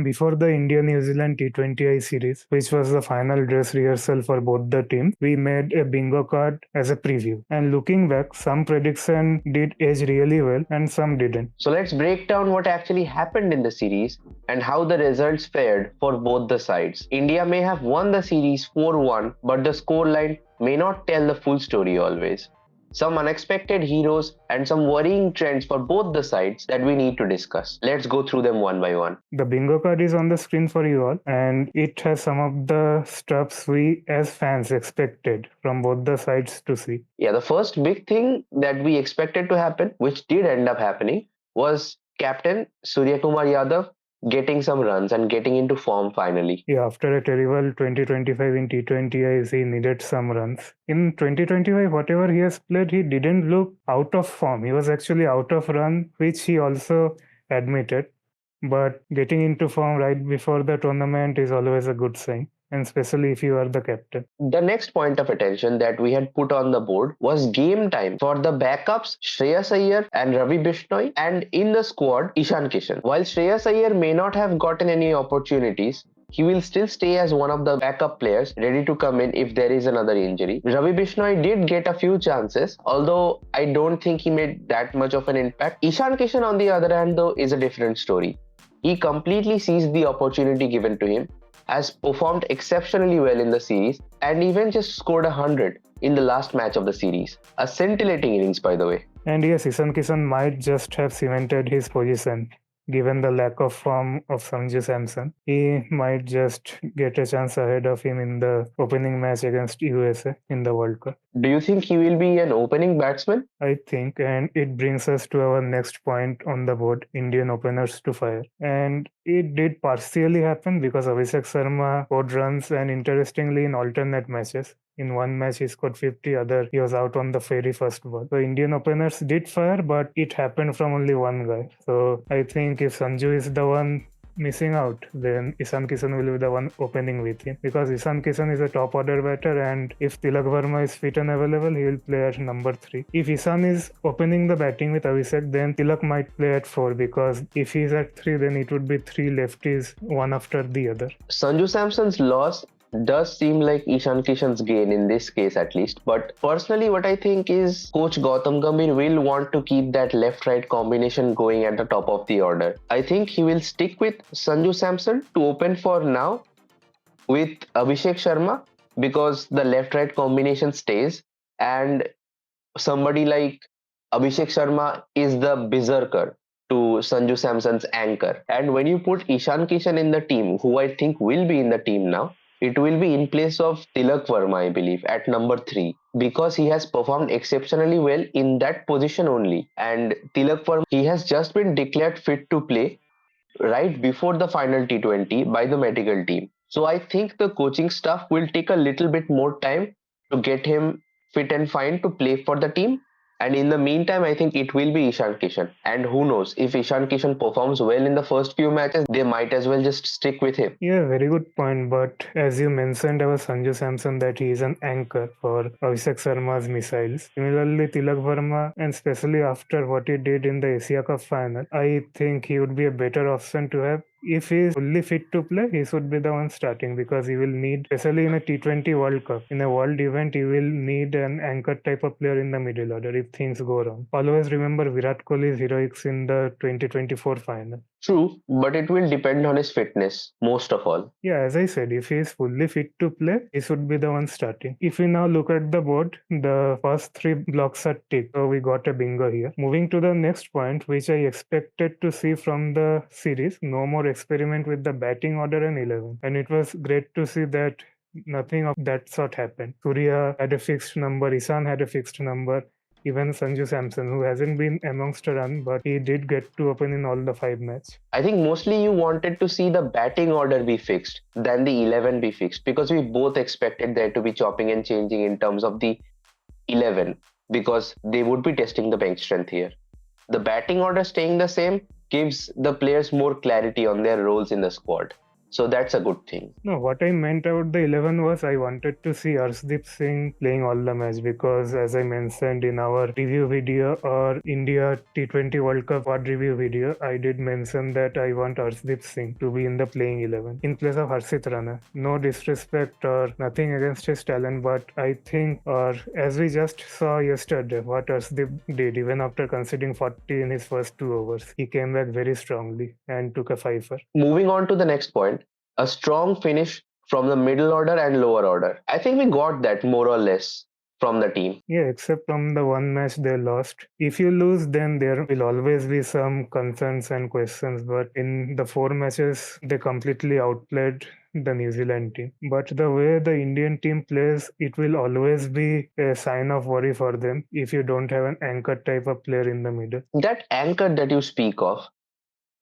Before the India-New Zealand T20I series, which was the final dress rehearsal for both the teams, we made a bingo card as a preview. And looking back, some prediction did age really well and some didn't. So let's break down what actually happened in the series and how the results fared for both the sides. India may have won the series 4-1, but the scoreline may not tell the full story always. Some unexpected heroes and some worrying trends for both the sides that we need to discuss. Let's go through them one by one. The bingo card is on the screen for you all, and it has some of the stuffs we as fans expected from both the sides to see. Yeah, the first big thing that we expected to happen, which did end up happening, was Captain Surya Kumar Yadav getting some runs and getting into form finally. Yeah, after a terrible 2025 in T20Is, he needed some runs. In 2025, whatever he has played, he didn't look out of form. He was actually out of run, which he also admitted. But getting into form right before the tournament is always a good sign, and especially if you are the captain. The next point of attention that we had put on the board was game time for the backups Shreyas Iyer and Ravi Bishnoi, and in the squad Ishan Kishan. While Shreyas Iyer may not have gotten any opportunities, he will still stay as one of the backup players ready to come in if there is another injury. Ravi Bishnoi did get a few chances, although I don't think he made that much of an impact. Ishan Kishan, on the other hand, though, is a different story. He completely seized the opportunity given to him, has performed exceptionally well in the series, and even just scored 100 in the last match of the series. A scintillating innings, by the way. And yes, Ishan Kishan might just have cemented his position. Given the lack of form of Sanju Samson, he might just get a chance ahead of him in the opening match against USA in the World Cup. Do you think he will be an opening batsman? I think, and it brings us to our next point on the board, Indian openers to fire. And it did partially happen because Abhishek Sharma scored runs, and interestingly in alternate matches. In one match he scored 50, other he was out on the very first ball. So Indian openers did fire, but it happened from only one guy. So I think if Sanju is the one missing out, then Ishan Kishan will be the one opening with him, because Ishan Kishan is a top order batter, and if Tilak Verma is fit and available, he will play at number 3. If Ishan is opening the batting with Abhishek, then Tilak might play at 4, because if he is at 3, then it would be 3 lefties, one after the other. Sanju Samson's loss does seem like Ishan Kishan's gain in this case at least, but personally what I think is coach Gautam Gambhir will want to keep that left-right combination going at the top of the order. I think he will stick with Sanju Samson to open for now with Abhishek Sharma, because the left-right combination stays, and somebody like Abhishek Sharma is the berserker to Sanju Samson's anchor. And when you put Ishan Kishan in the team, who I think will be in the team now, it will be in place of Tilak Verma, I believe, at number 3, because he has performed exceptionally well in that position only. And Tilak Verma, he has just been declared fit to play right before the final T20 by the medical team. So I think the coaching staff will take a little bit more time to get him fit and fine to play for the team. And in the meantime, I think it will be Ishan Kishan. And who knows, if Ishan Kishan performs well in the first few matches, they might as well just stick with him. Yeah, very good point. But as you mentioned about Sanju Samson, that he is an anchor for Abhishek Sharma's missiles. Similarly, Tilak Verma, and especially after what he did in the Asia Cup final, I think he would be a better option to have. If he is fully fit to play, he should be the one starting, because he will need, especially in a T20 World Cup, in a world event, he will need an anchor type of player in the middle order if things go wrong. Always remember Virat Kohli's heroics in the 2024 final. True, but it will depend on his fitness, most of all. Yeah, as I said, if he is fully fit to play, he should be the one starting. If we now look at the board, the first 3 blocks are ticked, so we got a bingo here. Moving to the next point, which I expected to see from the series, no more experiment with the batting order and 11. And it was great to see that nothing of that sort happened. Surya had a fixed number, Ishan had a fixed number, even Sanju Samson, who hasn't been amongst a run, but he did get to open in all the 5 matches. I think mostly you wanted to see the batting order be fixed than the 11 be fixed, because we both expected there to be chopping and changing in terms of the 11, because they would be testing the bench strength here. The batting order staying the same gives the players more clarity on their roles in the squad. So that's a good thing. No, what I meant about the 11 was I wanted to see Arshdeep Singh playing all the match because, as I mentioned in our review video or India T20 World Cup quad review video, I did mention that I want Arshdeep Singh to be in the playing 11 in place of Harshit Rana. No disrespect or nothing against his talent, but I think, or as we just saw yesterday, what Arshdeep did, even after conceding 40 in his first 2 overs, he came back very strongly and took a fifer. Moving on to the next point, a strong finish from the middle order and lower order. I think we got that more or less from the team. Yeah, except from the one match they lost. If you lose, then there will always be some concerns and questions. But in the 4 matches, they completely outplayed the New Zealand team. But the way the Indian team plays, it will always be a sign of worry for them if you don't have an anchor type of player in the middle. That anchor that you speak of,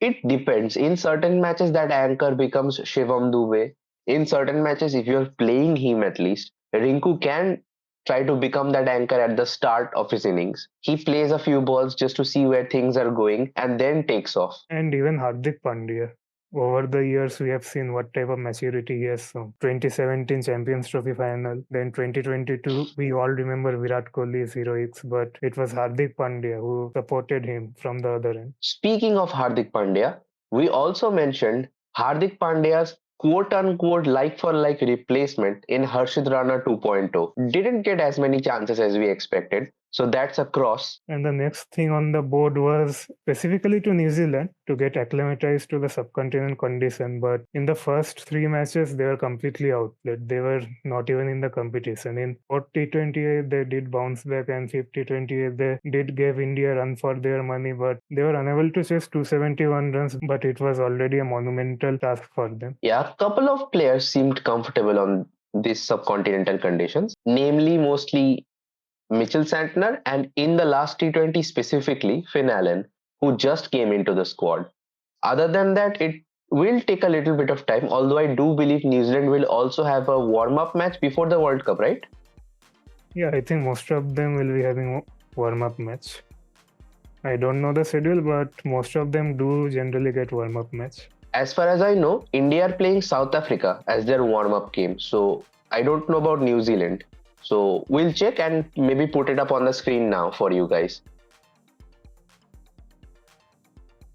it depends. In certain matches, that anchor becomes Shivam Dubey. In certain matches, if you're playing him at least, Rinku can try to become that anchor at the start of his innings. He plays a few balls just to see where things are going and then takes off. And even Hardik Pandya. Over the years, we have seen what type of maturity he has shown. 2017 Champions Trophy final, then 2022, we all remember Virat Kohli's heroics, but it was Hardik Pandya who supported him from the other end. Speaking of Hardik Pandya, we also mentioned Hardik Pandya's quote unquote like for like replacement in Harshit Rana 2.0. Didn't get as many chances as we expected. So that's a cross. And the next thing on the board was specifically to New Zealand to get acclimatized to the subcontinent condition. But in the first 3 matches, they were completely outplayed. They were not even in the competition. In 4th T20I, they did bounce back, and 5th T20I, they did give India a run for their money, but they were unable to chase 271 runs. But it was already a monumental task for them. Yeah, a couple of players seemed comfortable on these subcontinental conditions, namely mostly Mitchell Santner, and in the last T20 specifically, Finn Allen, who just came into the squad. Other than that, it will take a little bit of time, although I do believe New Zealand will also have a warm up match before the World Cup, right? Yeah, I think most of them will be having a warm-up match. I don't know the schedule, but most of them do generally get warm-up match. As far as I know, India are playing South Africa as their warm up game, so I don't know about New Zealand. So we'll check and maybe put it up on the screen now for you guys.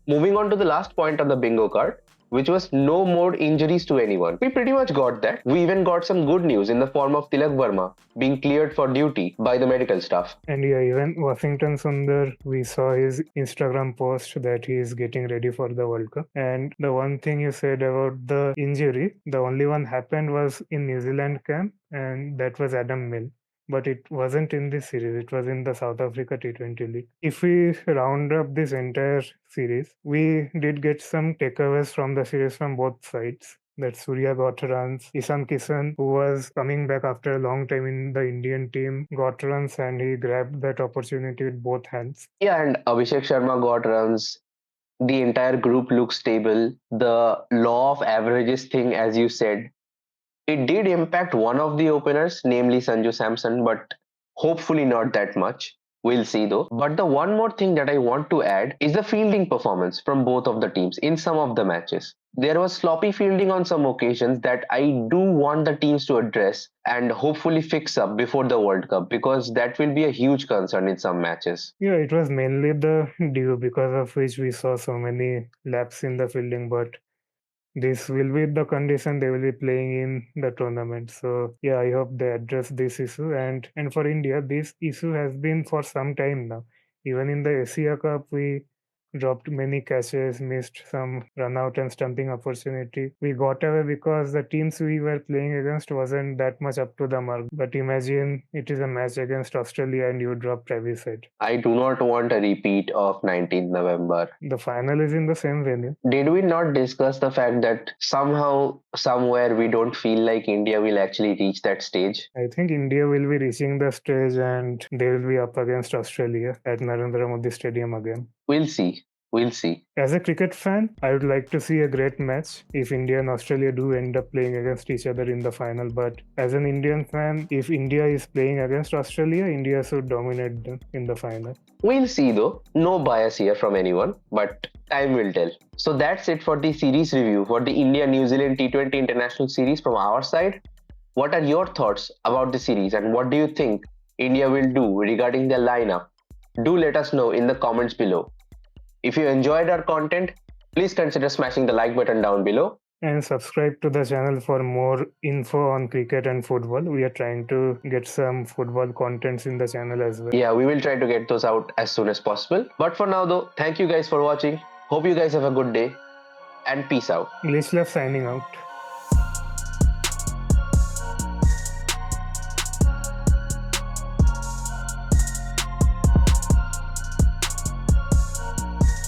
Moving on to the last point on the bingo card, which was no more injuries to anyone. We pretty much got that. We even got some good news in the form of Tilak Verma being cleared for duty by the medical staff. And yeah, even Washington Sundar, we saw his Instagram post that he is getting ready for the World Cup. And the one thing you said about the injury, the only one happened was in New Zealand camp, and that was Adam Mill. But it wasn't in this series, it was in the South Africa T20 League. If we round up this entire series, we did get some takeaways from the series from both sides. That Surya got runs. Ishan Kishan, who was coming back after a long time in the Indian team, got runs and he grabbed that opportunity with both hands. Yeah, and Abhishek Sharma got runs. The entire group looks stable. The law of averages thing, as you said, it did impact one of the openers, namely Sanju Samson, but hopefully not that much. We'll see though. But the one more thing that I want to add is the fielding performance from both of the teams in some of the matches. There was sloppy fielding on some occasions that I do want the teams to address and hopefully fix up before the World Cup, because that will be a huge concern in some matches. Yeah, it was mainly the dew because of which we saw so many laps in the fielding, but this will be the condition they will be playing in the tournament. So yeah, I hope they address this issue. And for India, this issue has been for some time now. Even in the Asia Cup, we dropped many catches, missed some run out and stumping opportunity. We got away because the teams we were playing against wasn't that much up to the mark. But imagine it is a match against Australia and you drop Travis Head. I do not want a repeat of 19th November. The final is in the same venue. Did we not discuss the fact that somehow, somewhere, we don't feel like India will actually reach that stage? I think India will be reaching the stage and they will be up against Australia at Narendra Modi Stadium again. We'll see. We'll see. As a cricket fan, I would like to see a great match if India and Australia do end up playing against each other in the final. But as an Indian fan, if India is playing against Australia, India should dominate them in the final. We'll see though. No bias here from anyone, but time will tell. So that's it for the series review for the India-New Zealand T20 International Series from our side. What are your thoughts about the series and what do you think India will do regarding their lineup? Do let us know in the comments below. If you enjoyed our content, please consider smashing the like button down below. And subscribe to the channel for more info on cricket and football. We are trying to get some football contents in the channel as well. Yeah, we will try to get those out as soon as possible. But for now though, thank you guys for watching. Hope you guys have a good day and peace out. Glitchlove signing out.